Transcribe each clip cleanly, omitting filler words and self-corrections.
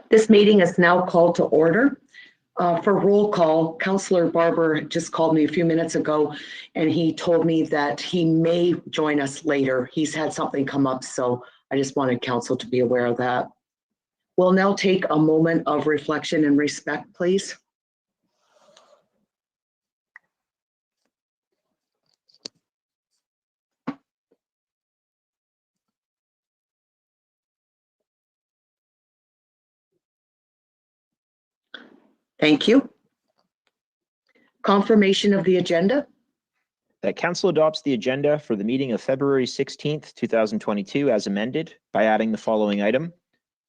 This meeting is now called to order. For roll call, Councillor Barber just called me a few minutes ago and he told me that he may join us later. He's had something come up, so I just wanted council to be aware of that. We'll now take a moment of reflection and respect, please. Thank you. Confirmation of the agenda. That council adopts the agenda for the meeting of February 16th, 2022 as amended by adding the following item.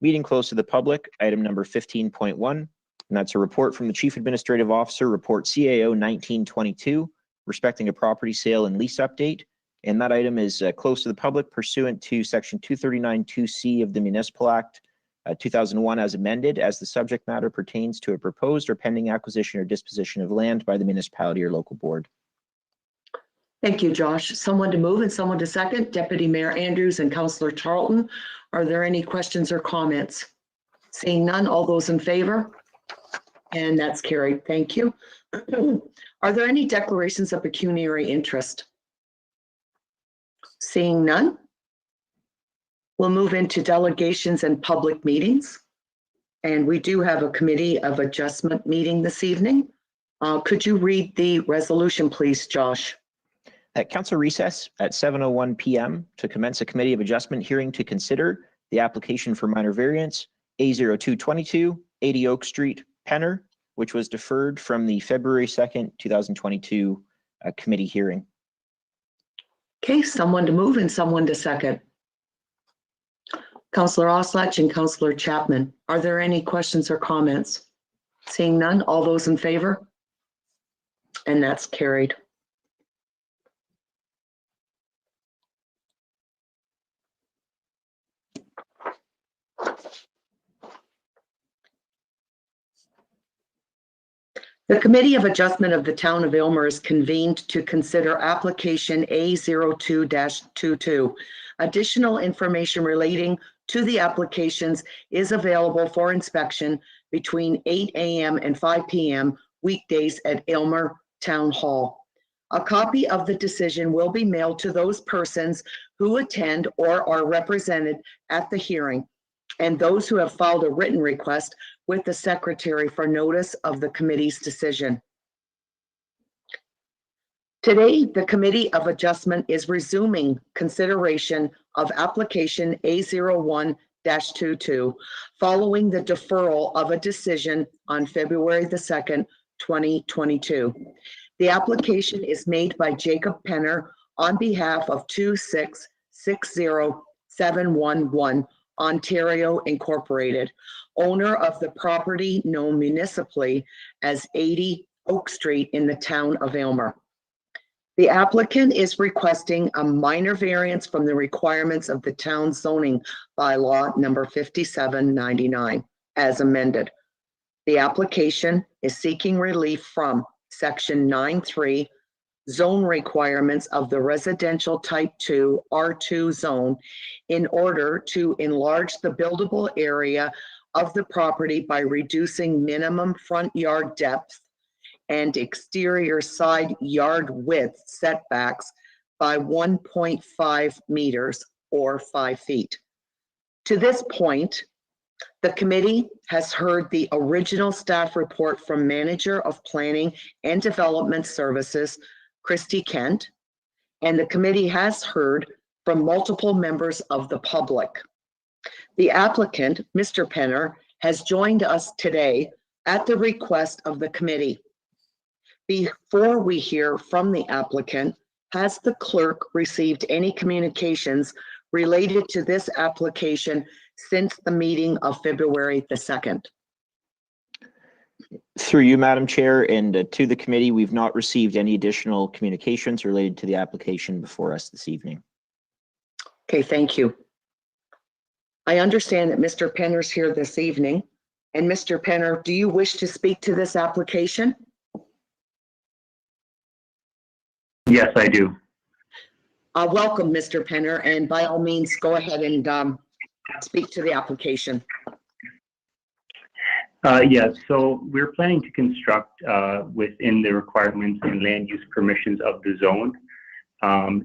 Meeting closed to the public, item number 15.1, and that's a report from the Chief Administrative Officer, report CAO 1922, respecting a property sale and lease update. And that item is closed to the public pursuant to section 239(2)(c) of the Municipal Act 2001 as amended, as the subject matter pertains to a proposed or pending acquisition or disposition of land by the municipality or local board. Thank you, Josh. Someone to move and someone to second. Deputy Mayor Andrews and Councillor Charlton. Are there any questions or comments? Seeing none, all those in favor? And that's carried. Thank you. Are there any declarations of pecuniary interest? Seeing none, we'll move into delegations and public meetings. And we do have a committee of adjustment meeting this evening. Could you read the resolution, please, Josh? At council recess at 7:01 p.m. to commence a committee of adjustment hearing to consider the application for minor variance A0222 80 Oak Street, Penner, which was deferred from the February 2nd, 2022 committee hearing. Okay, someone to move and someone to second. Councillor Oslach and Councillor Chapman, are there any questions or comments? Seeing none, all those in favor? And that's carried. The Committee of Adjustment of the Town of Aylmer is convened to consider application A02-22. Additional information relating to the applications is available for inspection between 8 a.m. and 5 p.m. weekdays at Aylmer Town Hall. A copy of the decision will be mailed to those persons who attend or are represented at the hearing, and those who have filed a written request with the secretary for notice of the committee's decision. Today, the Committee of Adjustment is resuming consideration of application A01-22 following the deferral of a decision on February the 2nd, 2022. The application is made by Jacob Penner on behalf of 2660711 Ontario Incorporated, owner of the property known municipally as 80 Oak Street in the town of Aylmer. The applicant is requesting a minor variance from the requirements of the town zoning bylaw number 5799 as amended. The application is seeking relief from section 9.3 zone requirements of the residential type 2 R2 zone in order to enlarge the buildable area of the property by reducing minimum front yard depth and exterior side yard width setbacks by 1.5 meters or 5 feet. To this point, the committee has heard the original staff report from Manager of Planning and Development Services, Christy Kent, and the committee has heard from multiple members of the public. The applicant, Mr. Penner, has joined us today at the request of the committee. Before we hear from the applicant, has the clerk received any communications related to this application since the meeting of February the 2nd? Through you, Madam Chair, and to the committee, we've not received any additional communications related to the application before us this evening. Okay, thank you. I understand that Mr. Penner's here this evening. And Mr. Penner, do you wish to speak to this application? Yes, I do. Welcome, Mr. Penner, and by all means, go ahead and speak to the application. Yes, so we're planning to construct within the requirements and land use permissions of the zone.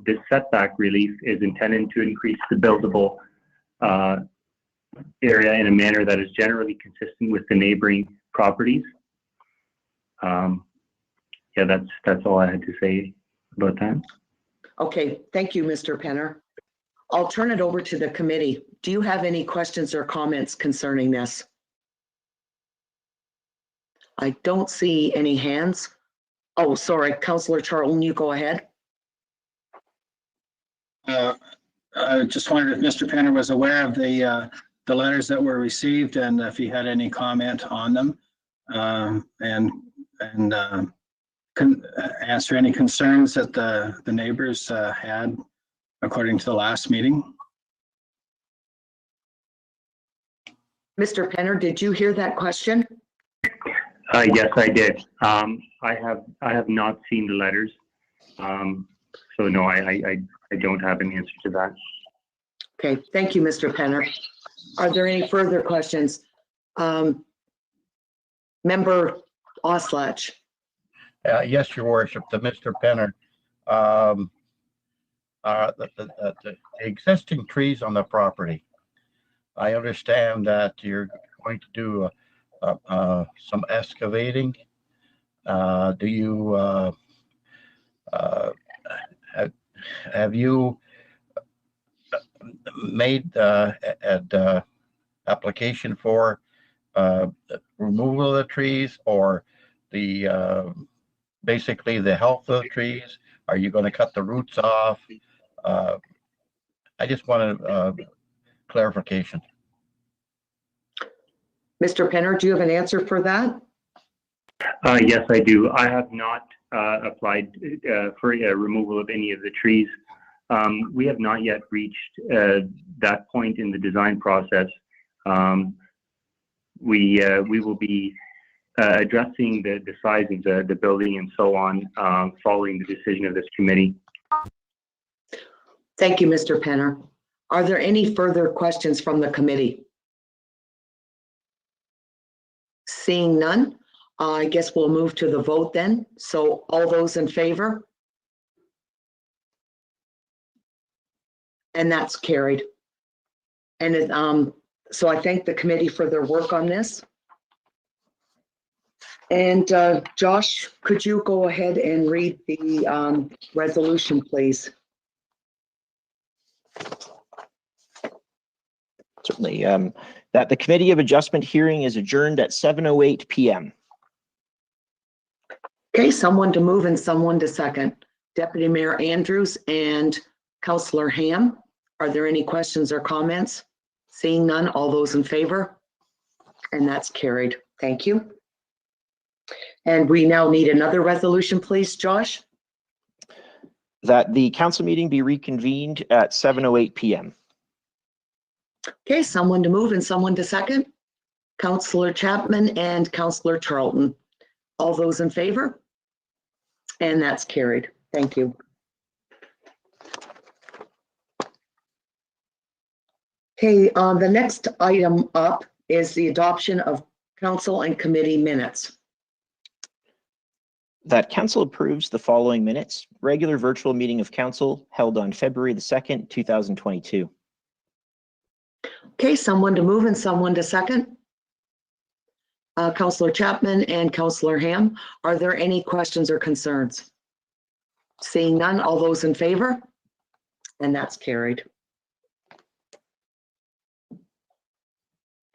This setback relief is intended to increase the buildable area in a manner that is generally consistent with the neighboring properties. Yeah, that's all I had to say about that. Okay, thank you, Mr. Penner. I'll turn it over to the committee. Do you have any questions or comments concerning this? I don't see any hands. Oh, sorry, Councillor Charlton, you go ahead. I just wondered if Mr. Penner was aware of the letters that were received and if he had any comment on them, and answer any concerns that the neighbors had according to the last meeting. Mr. Penner, did you hear that question? Yes, I did. I have not seen the letters, so no, I don't have an answer to that. Okay, thank you, Mr. Penner. Are there any further questions? Member Oslach. Yes, Your Worship, to Mr. Penner. The existing trees on the property, I understand that you're going to do some excavating. Do you have you made an application for removal of the trees, or the basically the health of the trees? Are you going to cut the roots off? I just wanted clarification. Mr. Penner, do you have an answer for that? Yes, I do. I have not applied for removal of any of the trees. We have not yet reached that point in the design process. We will be addressing the size of the building and so on following the decision of this committee. Thank you, Mr. Penner. Are there any further questions from the committee? Seeing none, I guess we'll move to the vote then. So all those in favor? And that's carried. And so I thank the committee for their work on this. And Josh, could you go ahead and read the resolution, please? Certainly. That the Committee of Adjustment hearing is adjourned at 7:08 p.m. Okay, someone to move and someone to second. Deputy Mayor Andrews and Councillor Ham, are there any questions or comments? Seeing none, all those in favor? And that's carried. Thank you. And we now need another resolution, please, Josh. That the council meeting be reconvened at 7:08 p.m. Okay, someone to move and someone to second. Councillor Chapman and Councillor Charlton. All those in favor? And that's carried. Thank you. Okay, the next item up is the adoption of council and committee minutes. That council approves the following minutes. Regular virtual meeting of council held on February the 2nd, 2022. Okay, someone to move and someone to second. Councillor Chapman and Councillor Ham, are there any questions or concerns? Seeing none, all those in favor? And that's carried.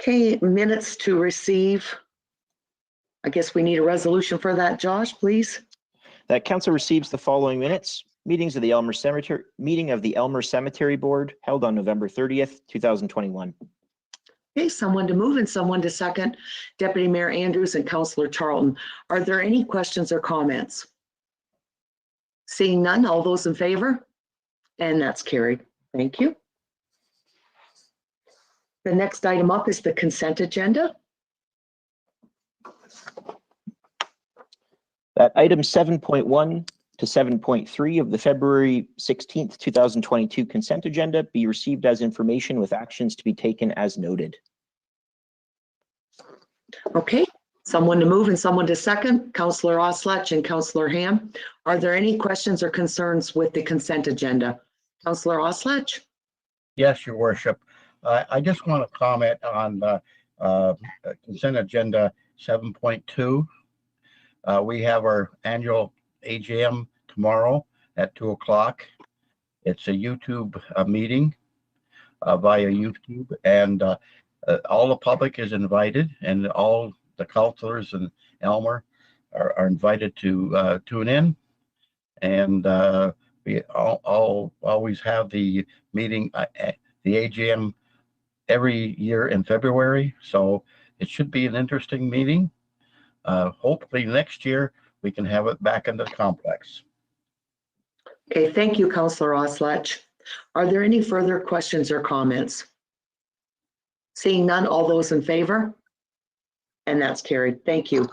Okay, minutes to receive. I guess we need a resolution for that, Josh, please. That council receives the following minutes. Meeting of the Elmer Cemetery Board held on November 30th, 2021. Okay, someone to move and someone to second. Deputy Mayor Andrews and Councillor Charlton. Are there any questions or comments? Seeing none, all those in favor? And that's carried. Thank you. The next item up is the consent agenda. That item 7.1 to 7.3 of the February 16th, 2022 consent agenda be received as information with actions to be taken as noted. Okay, someone to move and someone to second, Councillor Oslach and Councillor Ham. Are there any questions or concerns with the consent agenda? Councillor Oslach? Yes, Your Worship. I just want to comment on the consent agenda 7.2. We have our annual AGM tomorrow at 2 o'clock. It's a YouTube meeting via YouTube, and all the public is invited, and all the councillors in Elmer are invited to tune in. And we all always have the meeting, the AGM every year in February. So it should be an interesting meeting. Hopefully next year we can have it back in the complex. Okay, thank you, Councillor Oslach. Are there any further questions or comments? Seeing none, all those in favor? And that's carried. Thank you.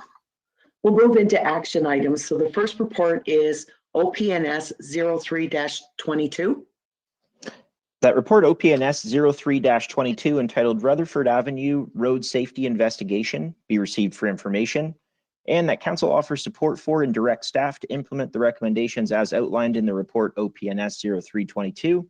We'll move into action items. So the first report is OPNS 03-22. That report OPNS 03-22 entitled Rutherford Avenue Road Safety Investigation be received for information, and that council offers support for and direct staff to implement the recommendations as outlined in the report OPNS 03-22,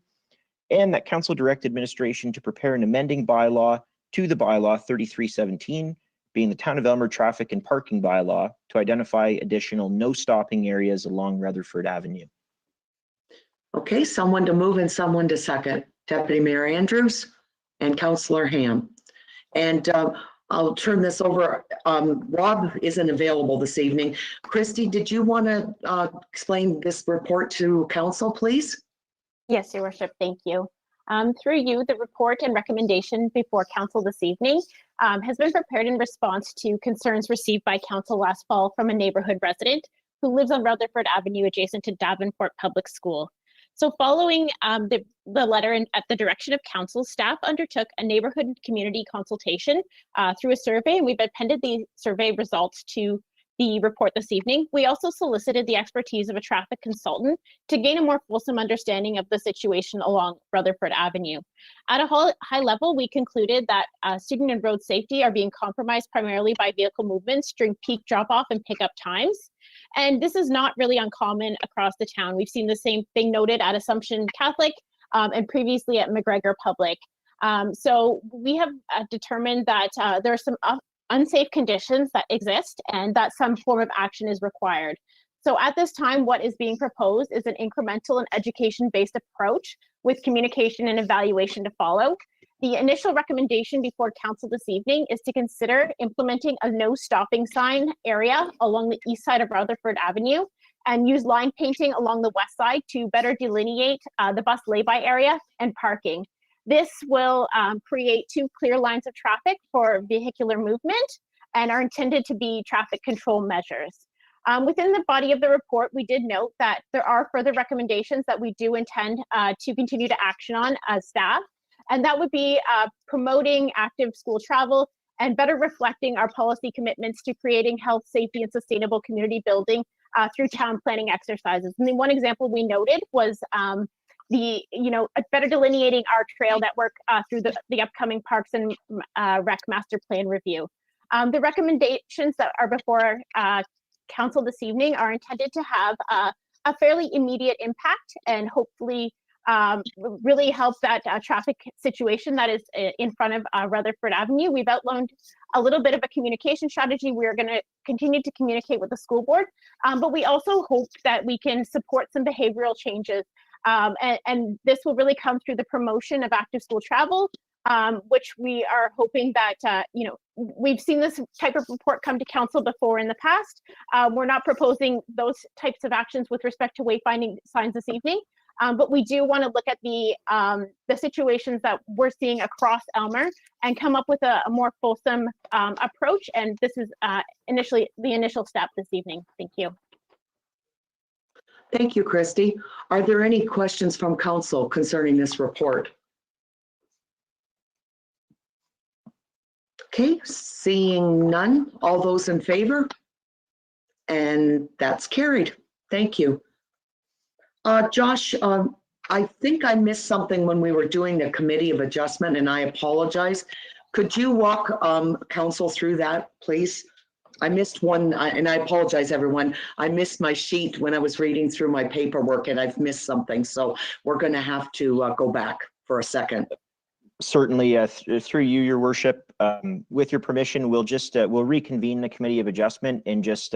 and that council direct administration to prepare an amending bylaw to the bylaw 3317, being the Town of Elmer traffic and parking bylaw, to identify additional no stopping areas along Rutherford Avenue. Okay, someone to move and someone to second. Deputy Mayor Andrews and Councillor Ham. And I'll turn this over. Rob isn't available this evening. Christy, did you want to explain this report to council, please? Yes, Your Worship, thank you. Through you, the report and recommendation before council this evening has been prepared in response to concerns received by council last fall from a neighborhood resident who lives on Rutherford Avenue adjacent to Davenport Public School. So following the letter at the direction of council, staff undertook a neighborhood community consultation through a survey, and we've appended the survey results to the report this evening. We also solicited the expertise of a traffic consultant to gain a more fulsome understanding of the situation along Rutherford Avenue. At a high level, we concluded that student and road safety are being compromised primarily by vehicle movements during peak drop-off and pickup times. And this is not really uncommon across the town. We've seen the same thing noted at Assumption Catholic and previously at McGregor Public. So we have determined that there are some unsafe conditions that exist and that some form of action is required. So at this time, what is being proposed is an incremental and education-based approach with communication and evaluation to follow. The initial recommendation before council this evening is to consider implementing a no stopping sign area along the east side of Rutherford Avenue and use line painting along the west side to better delineate the bus lay-by area and parking. This will create two clear lines of traffic for vehicular movement and are intended to be traffic control measures. Within the body of the report, we did note that there are further recommendations that we do intend to continue to action on as staff, and that would be promoting active school travel and better reflecting our policy commitments to creating health, safety, and sustainable community building through town planning exercises. And the one example we noted was better delineating our trail network through the upcoming Parks and Rec Master Plan review. The recommendations that are before council this evening are intended to have a fairly immediate impact and hopefully really help that traffic situation that is in front of Rutherford Avenue. We've outlined a little bit of a communication strategy. We're going to continue to communicate with the school board, but we also hope that we can support some behavioral changes. And this will really come through the promotion of active school travel, which we are hoping that, we've seen this type of report come to council before in the past. We're not proposing those types of actions with respect to wayfinding signs this evening, but we do want to look at the situations that we're seeing across Elmer and come up with a more fulsome approach. And this is initially the initial step this evening. Thank you. Thank you, Christy. Are there any questions from council concerning this report? Okay, seeing none, all those in favor? And that's carried. Thank you. Josh, I think I missed something when we were doing the committee of adjustment, and I apologize, Could you walk council through that, please? I missed one, and I apologize, everyone. I missed my sheet when I was reading through my paperwork, and I've missed something. So we're going to have to go back for a second. Certainly, through you, your worship, with your permission, we'll reconvene the committee of adjustment and just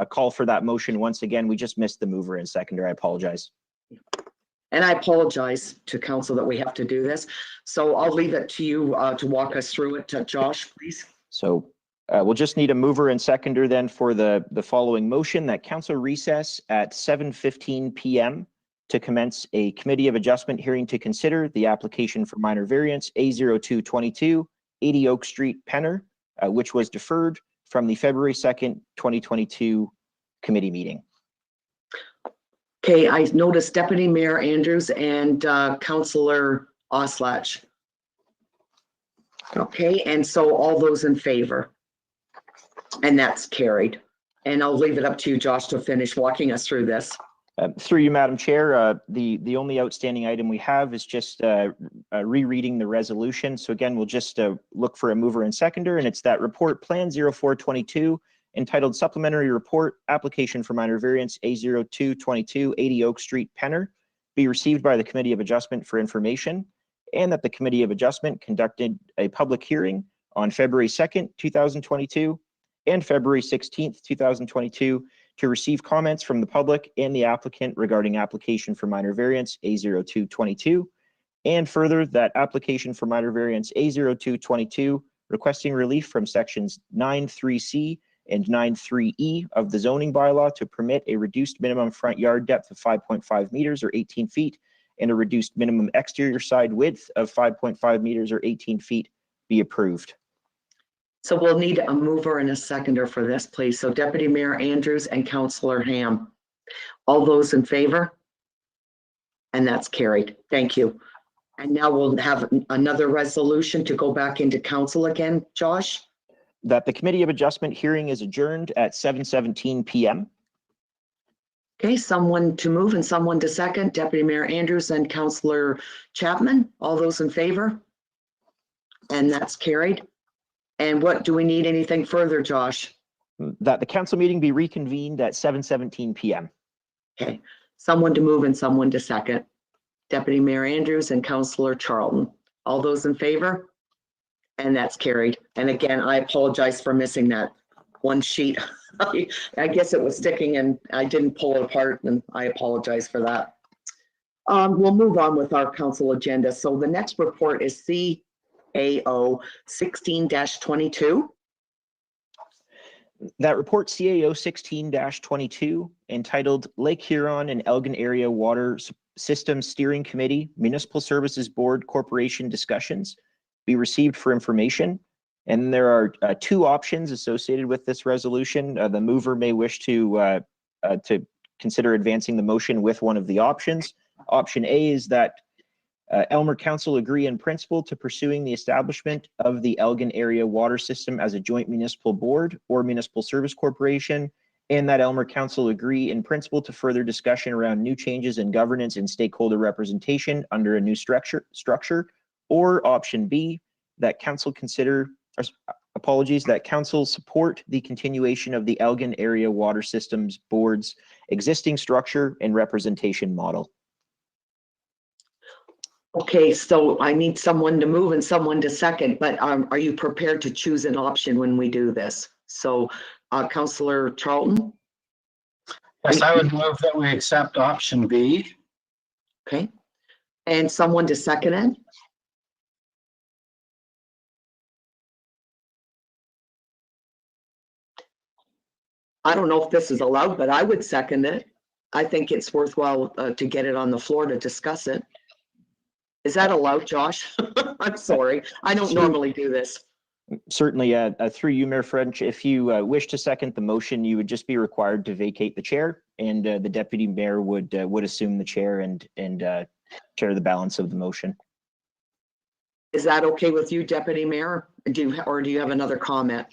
call for that motion once again. We just missed the mover and seconder. I apologize. And I apologize to council that we have to do this. So I'll leave it to you to walk us through it. Josh, please. So we'll just need a mover and seconder then for the following motion, that council recess at 7:15 p.m. to commence a committee of adjustment hearing to consider the application for minor variance A0222 80 Oak Street, Penner, which was deferred from the February 2nd, 2022 committee meeting. Okay, I noticed Deputy Mayor Andrews and Councillor Oslach. Okay, and so all those in favor? And that's carried. And I'll leave it up to you, Josh, to finish walking us through this. Through you, Madam Chair, the only outstanding item we have is just rereading the resolution. So again, we'll just look for a mover and seconder, and it's that report Plan 0422 entitled Supplementary Report Application for Minor Variance A0222 80 Oak Street, Penner, be received by the Committee of Adjustment for information, and that the Committee of Adjustment conducted a public hearing on February 2nd, 2022 and February 16th, 2022 to receive comments from the public and the applicant regarding application for minor variance A0222, and further that application for minor variance A0222 requesting relief from sections 9(3)(c) and 9(3)(e) of the zoning bylaw to permit a reduced minimum front yard depth of 5.5 meters or 18 feet and a reduced minimum exterior side width of 5.5 meters or 18 feet be approved. So we'll need a mover and a seconder for this, please. So Deputy Mayor Andrews and Councillor Ham. All those in favor? And that's carried. Thank you. And now we'll have another resolution to go back into council again, Josh? That the Committee of Adjustment hearing is adjourned at 7:17 p.m. Okay, someone to move and someone to second. Deputy Mayor Andrews and Councillor Chapman. All those in favor? And that's carried. And what, do we need anything further, Josh? That the council meeting be reconvened at 7:17 p.m. Okay, someone to move and someone to second. Deputy Mayor Andrews and Councillor Charlton. All those in favor? And that's carried. And again, I apologize for missing that one sheet. I guess it was sticking and I didn't pull it apart, and I apologize for that. We'll move on with our council agenda. So the next report is CAO 16-22. That report CAO 16-22 entitled Lake Huron and Elgin Area Water System Steering Committee Municipal Services Board Corporation discussions be received for information. And there are two options associated with this resolution. The mover may wish to consider advancing the motion with one of the options. Option A is that Elmer Council agree in principle to pursuing the establishment of the Elgin Area Water System as a joint municipal board or municipal service corporation, and that Elmer Council agree in principle to further discussion around new changes in governance and stakeholder representation under a new structure. Or option B, that council that council support the continuation of the Elgin Area Water Systems Board's existing structure and representation model. Okay, so I need someone to move and someone to second, but are you prepared to choose an option when we do this? So Councillor Charlton? Yes, I would move that we accept option B. Okay, and someone to second it? I don't know if this is allowed, but I would second it. I think it's worthwhile to get it on the floor to discuss it. Is that allowed, Josh? I'm sorry. I don't normally do this. Certainly, through you, Mayor French, if you wish to second the motion, you would just be required to vacate the chair, and the deputy mayor would assume the chair and chair the balance of the motion. Is that okay with you, Deputy Mayor? Do you have another comment?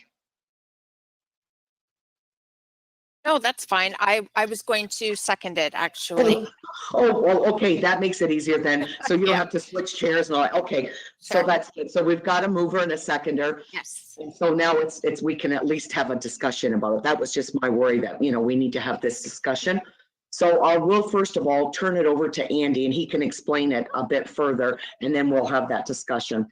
No, that's fine. I was going to second it, actually. Oh, well, okay, that makes it easier then. So you don't Yeah. have to switch chairs and all that. Okay, so Sure. that's good. So we've got a mover and a seconder. Yes. And so now we can at least have a discussion about it. That was just my worry that, we need to have this discussion. So I will first of all turn it over to Andy and he can explain it a bit further and then we'll have that discussion.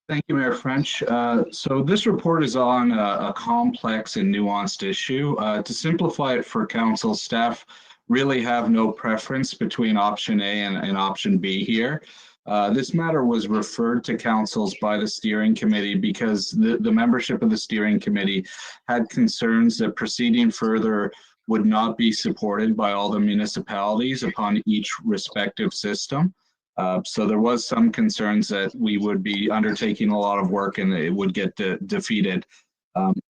Thank you, Mayor French. So this report is on a complex and nuanced issue. To simplify it for council, staff really have no preference between option A and option B here. This matter was referred to councils by the steering committee because the membership of the steering committee had concerns that proceeding further would not be supported by all the municipalities upon each respective system. So there was some concerns that we would be undertaking a lot of work and it would get defeated.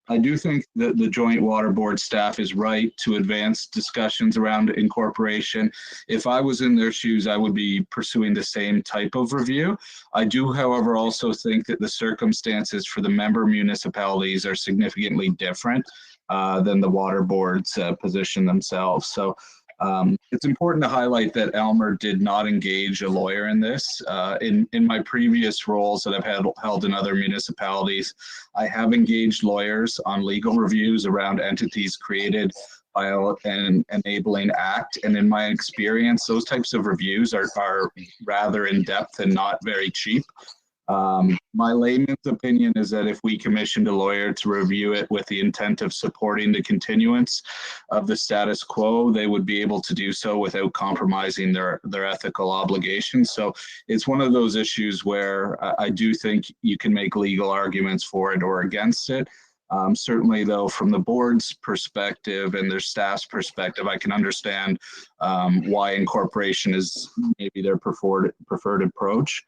I do think that the Joint Water Board staff is right to advance discussions around incorporation. If I was in their shoes, I would be pursuing the same type of review. I do, however, also think that the circumstances for the member municipalities are significantly different than the Water Board's position themselves. So it's important to highlight that Elmer did not engage a lawyer in this. In my previous roles that I've held in other municipalities, I have engaged lawyers on legal reviews around entities created by an enabling act. And in my experience, those types of reviews are rather in-depth and not very cheap. My layman's opinion is that if we commissioned a lawyer to review it with the intent of supporting the continuance of the status quo, they would be able to do so without compromising their ethical obligations. So it's one of those issues where I do think you can make legal arguments for it or against it. Certainly, though, from the board's perspective and their staff's perspective, I can understand why incorporation is maybe their preferred approach.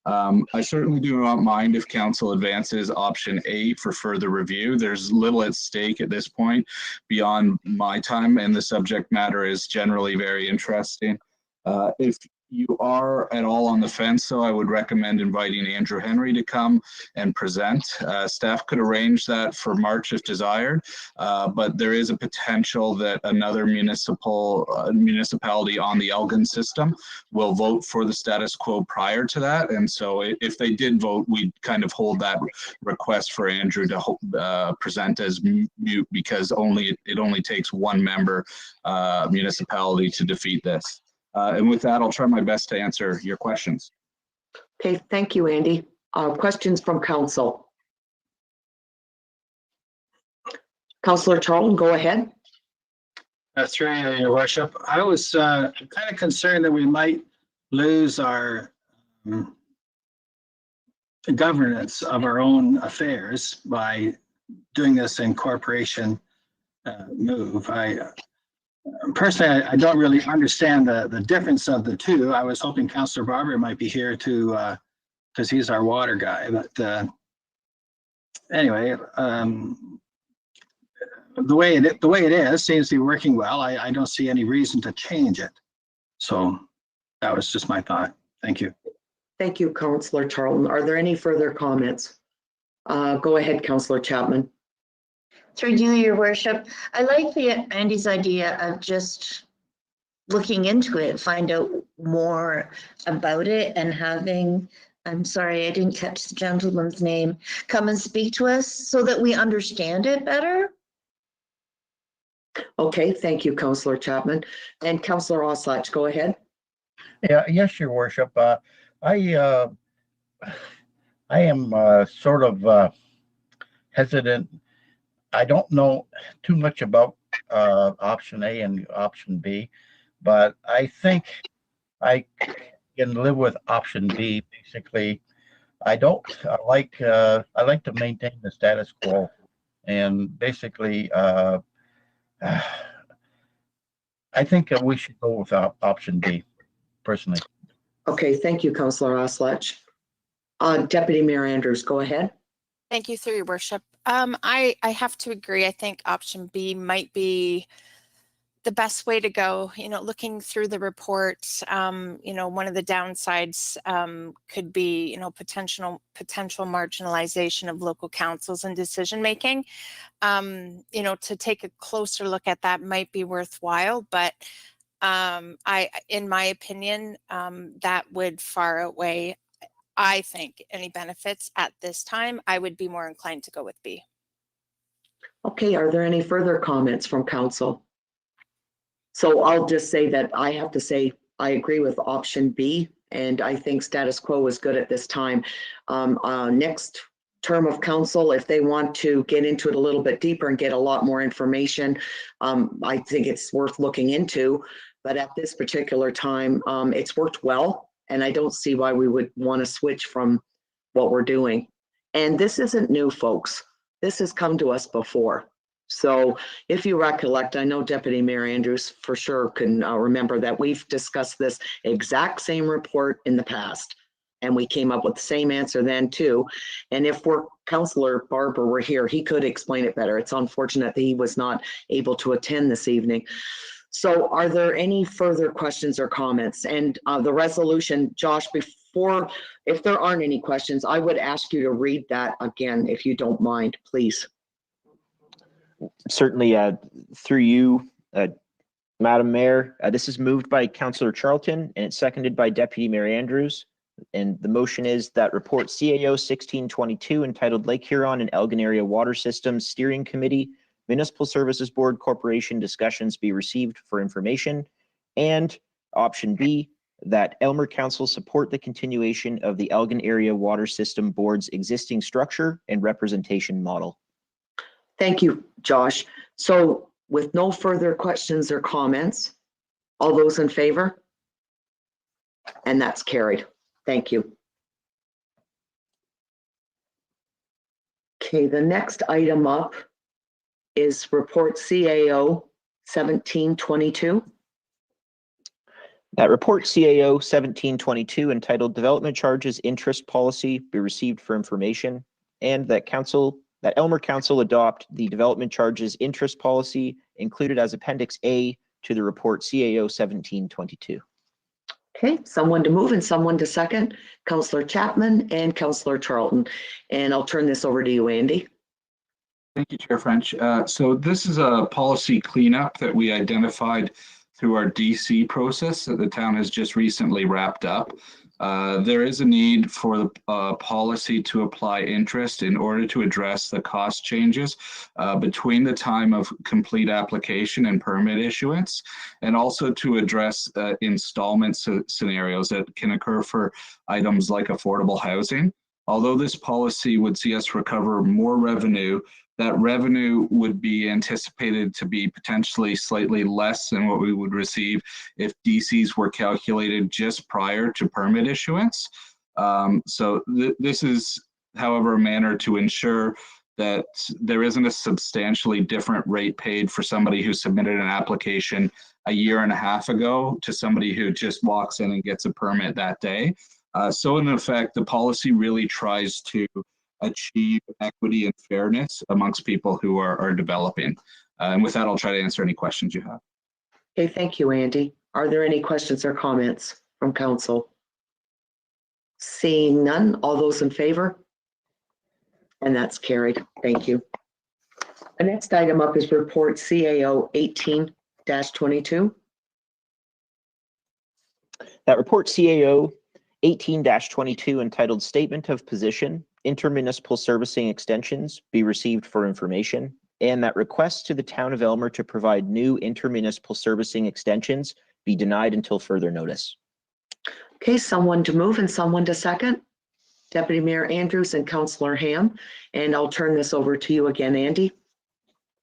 I certainly do not mind if council advances option A for further review. There's little at stake at this point beyond my time, and the subject matter is generally very interesting. If you are at all on the fence, so I would recommend inviting Andrew Henry to come and present. Staff could arrange that for March if desired, but there is a potential that another municipality on the Elgin system will vote for the status quo prior to that. And so if they did vote, we'd kind of hold that request for Andrew to present as mute because it only takes one member municipality to defeat this. And with that, I'll try my best to answer your questions. Okay, thank you, Andy. Questions from council? Councillor Charlton, go ahead. Through you, Your Worship. I was kind of concerned that we might lose our governance of our own affairs by doing this incorporation move. Personally, I don't really understand the difference of the two. I was hoping Councillor Barber might be here to, because he's our water guy. But anyway, the way it is seems to be working well. I don't see any reason to change it. So that was just my thought. Thank you. Thank you, Councillor Charlton. Are there any further comments? Go ahead, Councillor Chapman. Through you, Your Worship. I like Andy's idea of just looking into it, find out more about it and having, I'm sorry, I didn't catch the gentleman's name, come and speak to us so that we understand it better. Okay, thank you, Councillor Chapman. And Councillor Oslach, go ahead. Yeah, yes, Your Worship. I am sort of hesitant. I don't know too much about option A and option B, but I think I can live with option B. Basically, I like to maintain the status quo, and basically, I think we should go with option B, personally. Okay, thank you, Councillor Oslach. Deputy Mayor Andrews, go ahead. Thank you, through your worship. I have to agree. I think option B might be the best way to go. Looking through the report, one of the downsides could be, potential marginalization of local councils and decision making. To take a closer look at that might be worthwhile, but in my opinion, that would far outweigh, I think, any benefits at this time. I would be more inclined to go with B. Okay, are there any further comments from council? So I'll just say that I have to say I agree with option B, and I think status quo is good at this time. Next term of council, if they want to get into it a little bit deeper and get a lot more information, I think it's worth looking into. But at this particular time, it's worked well, and I don't see why we would want to switch from what we're doing. And this isn't new, folks. This has come to us before. So if you recollect, I know Deputy Mayor Andrews for sure can remember that we've discussed this exact same report in the past, and we came up with the same answer then too. And if Councillor Barber were here, he could explain it better. It's unfortunate that he was not able to attend this evening. So are there any further questions or comments? And the resolution, Josh, if there aren't any questions, I would ask you to read that again, if you don't mind, please. Certainly, through you, Madam Mayor, this is moved by Councillor Charlton and it's seconded by Deputy Mayor Andrews. And the motion is that report CAO 1622 entitled Lake Huron and Elgin Area Water Systems Steering Committee Municipal Services Board Corporation discussions be received for information. And option B, that Aylmer Council support the continuation of the Elgin Area Water System Board's existing structure and representation model. Thank you, Josh. So with no further questions or comments, all those in favor? And that's carried. Thank you. Okay, the next item up is report CAO 1722. That report CAO 1722 entitled Development Charges Interest Policy be received for information, and that Aylmer Council adopt the development charges interest policy included as Appendix A to the report CAO 1722. Okay, someone to move and someone to second, Councillor Chapman and Councillor Charlton. And I'll turn this over to you, Andy. Thank you, Chair French. So this is a policy cleanup that we identified through our DC process that the town has just recently wrapped up. There is a need for the policy to apply interest in order to address the cost changes between the time of complete application and permit issuance, and also to address installment scenarios that can occur for items like affordable housing. Although this policy would see us recover more revenue, that revenue would be anticipated to be potentially slightly less than what we would receive if DCs were calculated just prior to permit issuance. This is, however, a manner to ensure that there isn't a substantially different rate paid for somebody who submitted an application a year and a half ago to somebody who just walks in and gets a permit that day. So in effect, the policy really tries to achieve equity and fairness amongst people who are developing. And with that, I'll try to answer any questions you have. Okay, thank you, Andy. Are there any questions or comments from council? Seeing none, all those in favor? And that's carried. Thank you. The next item up is report CAO 18-22. That report CAO 18-22 entitled Statement of Position Intermunicipal Servicing Extensions be received for information, and that requests to the town of Aylmer to provide new intermunicipal servicing extensions be denied until further notice. Okay, someone to move and someone to second. Deputy Mayor Andrews and Councillor Ham, and I'll turn this over to you again, Andy.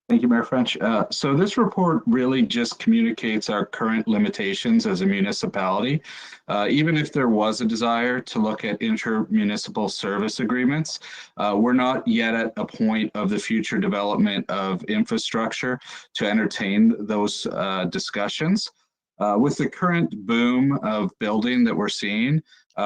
Thank you, Mayor French. So this report really just communicates our current limitations as a municipality. Even if there was a desire to look at intermunicipal service agreements, we're not yet at a point of the future development of infrastructure to entertain those discussions. With the current boom of building that we're seeing,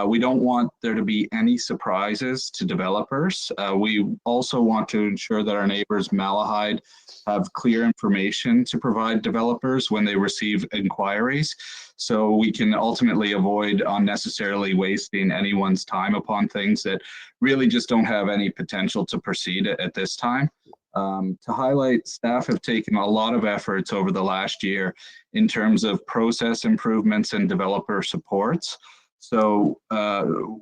We don't want there to be any surprises to developers. We also want to ensure that our neighbors Malahide have clear information to provide developers when they receive inquiries, so we can ultimately avoid unnecessarily wasting anyone's time upon things that really just don't have any potential to proceed at this time. To highlight, staff have taken a lot of efforts over the last year in terms of process improvements and developer supports. So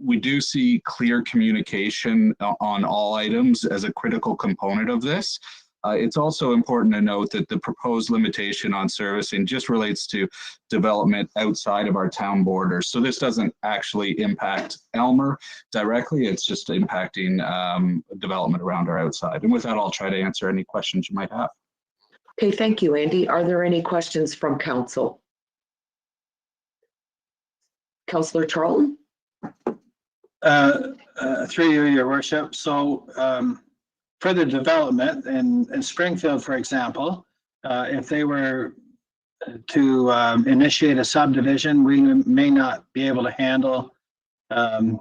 we do see clear communication on all items as a critical component of this. It's also important to note that the proposed limitation on servicing just relates to development outside of our town borders. So this doesn't actually impact Elmer directly. It's just impacting development around or outside. And with that, I'll try to answer any questions you might have. Okay, thank you, Andy. Are there any questions from council? Councillor Charlton? Through you, your worship. So further development in Springfield, for example, if they were to initiate a subdivision, we may not be able to handle some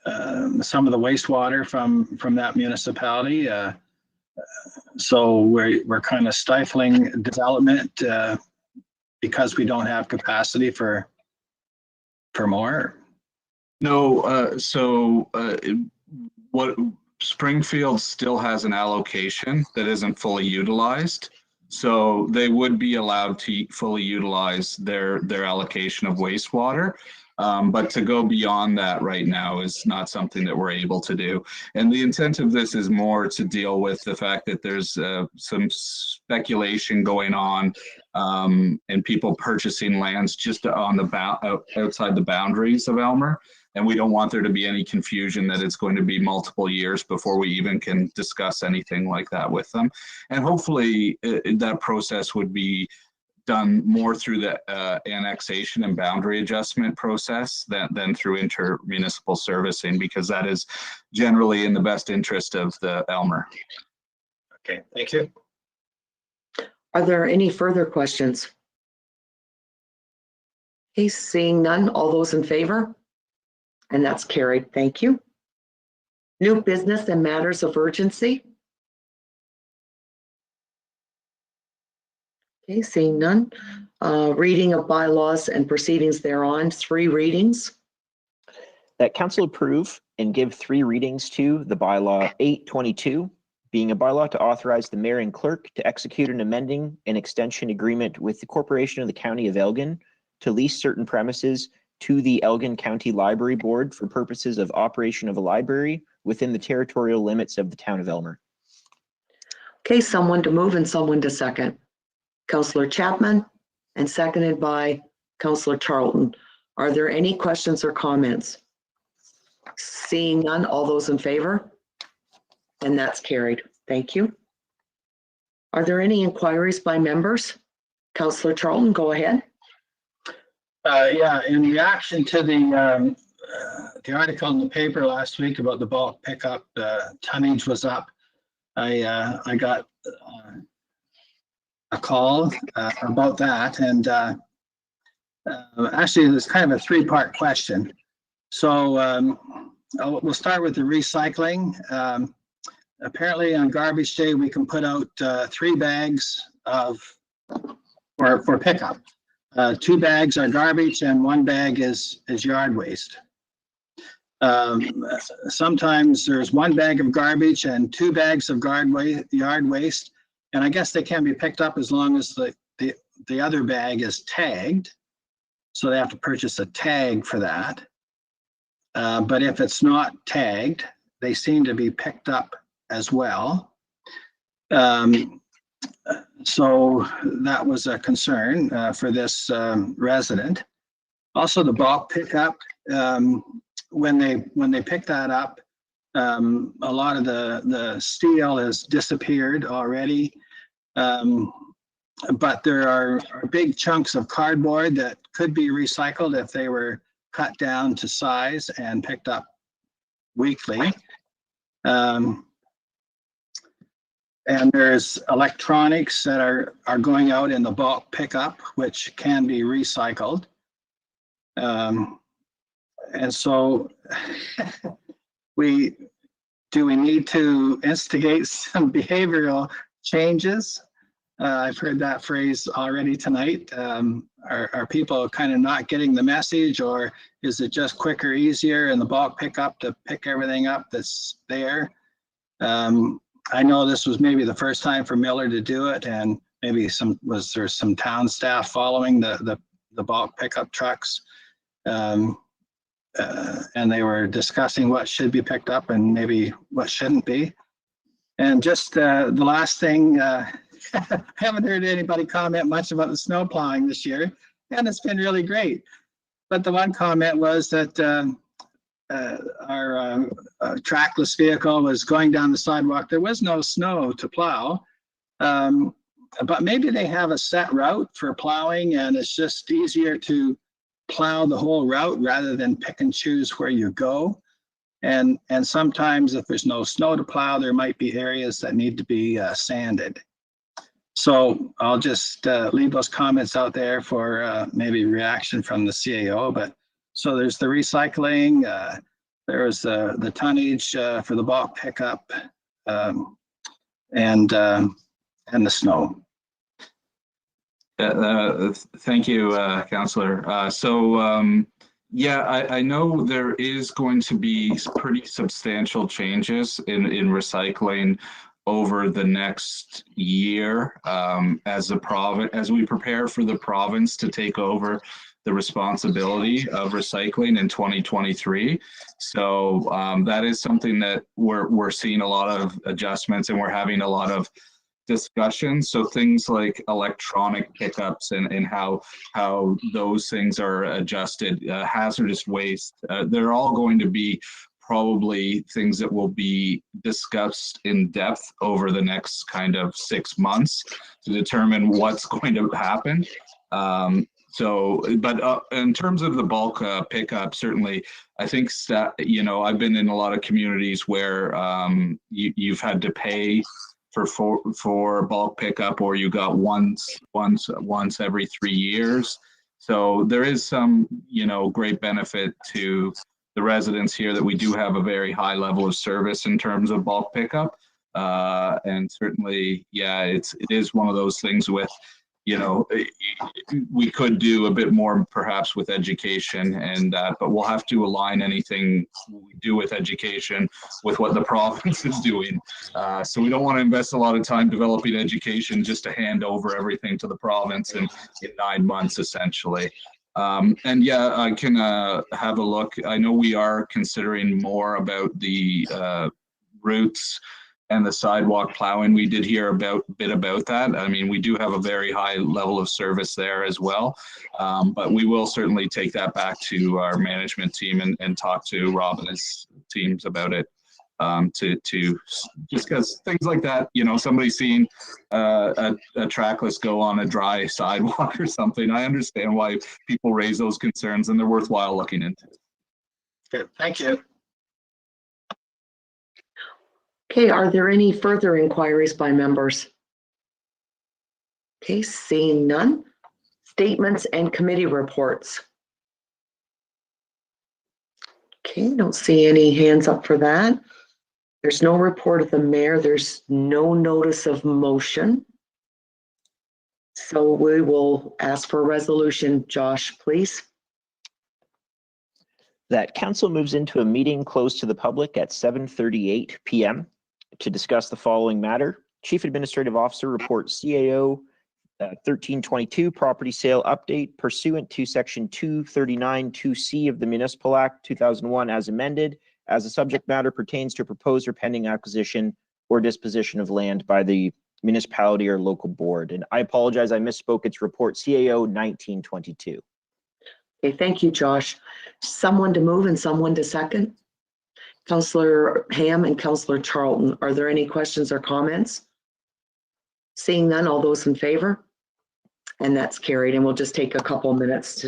of the wastewater from that municipality. So we're kind of stifling development because we don't have capacity for more. No, what Springfield still has an allocation that isn't fully utilized. So they would be allowed to fully utilize their allocation of wastewater. But to go beyond that right now is not something that we're able to do. And the intent of this is more to deal with the fact that there's some speculation going on and people purchasing lands just on the outside the boundaries of Elmer. And we don't want there to be any confusion that it's going to be multiple years before we even can discuss anything like that with them. And hopefully that process would be done more through the annexation and boundary adjustment process than through intermunicipal servicing, because that is generally in the best interest of the Elmer. Okay, thank you. Are there any further questions? Okay, seeing none, all those in favor? And that's carried. Thank you. New business and matters of urgency. Okay, seeing none. Reading of bylaws and proceedings thereon, 3 readings. That council approve and give 3 readings to the bylaw 822, being a bylaw to authorize the mayor and clerk to execute an amending and extension agreement with the Corporation of the County of Elgin to lease certain premises to the Elgin County Library Board for purposes of operation of a library within the territorial limits of the town of Elmer. Okay, someone to move and someone to second. Councillor Chapman and seconded by Councillor Charlton. Are there any questions or comments? Seeing none, all those in favor? And that's carried. Thank you. Are there any inquiries by members? Councillor Charlton, go ahead. Yeah, in reaction to the article in the paper last week about the bulk pickup, tonnage was up. I got a call about that, and actually there's kind of a 3-part question. So we'll start with the recycling. Apparently on garbage day we can put out 3 bags for pickup. 2 bags are garbage and 1 bag is yard waste. Sometimes there's 1 bag of garbage and 2 bags of yard waste, and I guess they can be picked up as long as the other bag is tagged. So they have to purchase a tag for that. But if it's not tagged, they seem to be picked up as well. So that was a concern for this resident. Also, the bulk pickup, when they pick that up, a lot of the steel has disappeared already. But there are big chunks of cardboard that could be recycled if they were cut down to size and picked up weekly. And there's electronics that are going out in the bulk pickup, which can be recycled. And so do we need to instigate some behavioral changes? I've heard that phrase already tonight. Are people kind of not getting the message, or is it just quicker, easier in the bulk pickup to pick everything up that's there? I know this was maybe the first time for Miller to do it, and maybe was there some town staff following the bulk pickup trucks? And they were discussing what should be picked up and maybe what shouldn't be. And just the last thing, I haven't heard anybody comment much about the snow plowing this year, and it's been really great. But the one comment was that our trackless vehicle was going down the sidewalk. There was no snow to plow, but maybe they have a set route for plowing, and it's just easier to plow the whole route rather than pick and choose where you go. And sometimes if there's no snow to plow, there might be areas that need to be sanded. So I'll just leave those comments out there for maybe reaction from the CAO. But so there's the recycling, there was the tonnage for the bulk pickup, and the snow. Thank you, Councillor. Yeah, I know there is going to be pretty substantial changes in recycling over the next year as we prepare for the province to take over the responsibility of recycling in 2023. So that is something that we're seeing a lot of adjustments, and we're having a lot of discussions. So things like electronic pickups and how those things are adjusted, hazardous waste, they're all going to be probably things that will be discussed in depth over the next kind of 6 months to determine what's going to happen. But in terms of the bulk pickup, certainly, I think I've been in a lot of communities where you've had to pay for bulk pickup, or you got once every 3 years. So there is some great benefit to the residents here that we do have a very high level of service in terms of bulk pickup, and certainly, yeah, it is one of those things with we could do a bit more perhaps with education and that, but we'll have to align anything we do with education with what the province is doing. So we don't want to invest a lot of time developing education just to hand over everything to the province in 9 months, essentially. And yeah, I can have a look. I know we are considering more about the routes and the sidewalk plowing. We did hear a bit about that. I mean, we do have a very high level of service there as well. But we will certainly take that back to our management team and talk to Rob and his teams about it. To just because things like that, somebody seeing a trackless go on a dry sidewalk or something, I understand why people raise those concerns, and they're worthwhile looking into. Good, thank you. Okay, are there any further inquiries by members? Okay, seeing none. Statements and committee reports. Okay, don't see any hands up for that. There's no report of the mayor. There's no notice of motion. So we will ask for a resolution. Josh, please. That council moves into a meeting closed to the public at 7:38 p.m. to discuss the following matter. Chief Administrative Officer report CAO 1322 property sale update pursuant to section 239(2)C of the Municipal Act 2001 as amended, as the subject matter pertains to proposed or pending acquisition or disposition of land by the municipality or local board. And I apologize, I misspoke. It's report CAO 1922. Okay, thank you, Josh. Someone to move and someone to second. Councillor Ham and Councillor Charlton, are there any questions or comments? Seeing none, all those in favor? And that's carried, and we'll just take a couple minutes to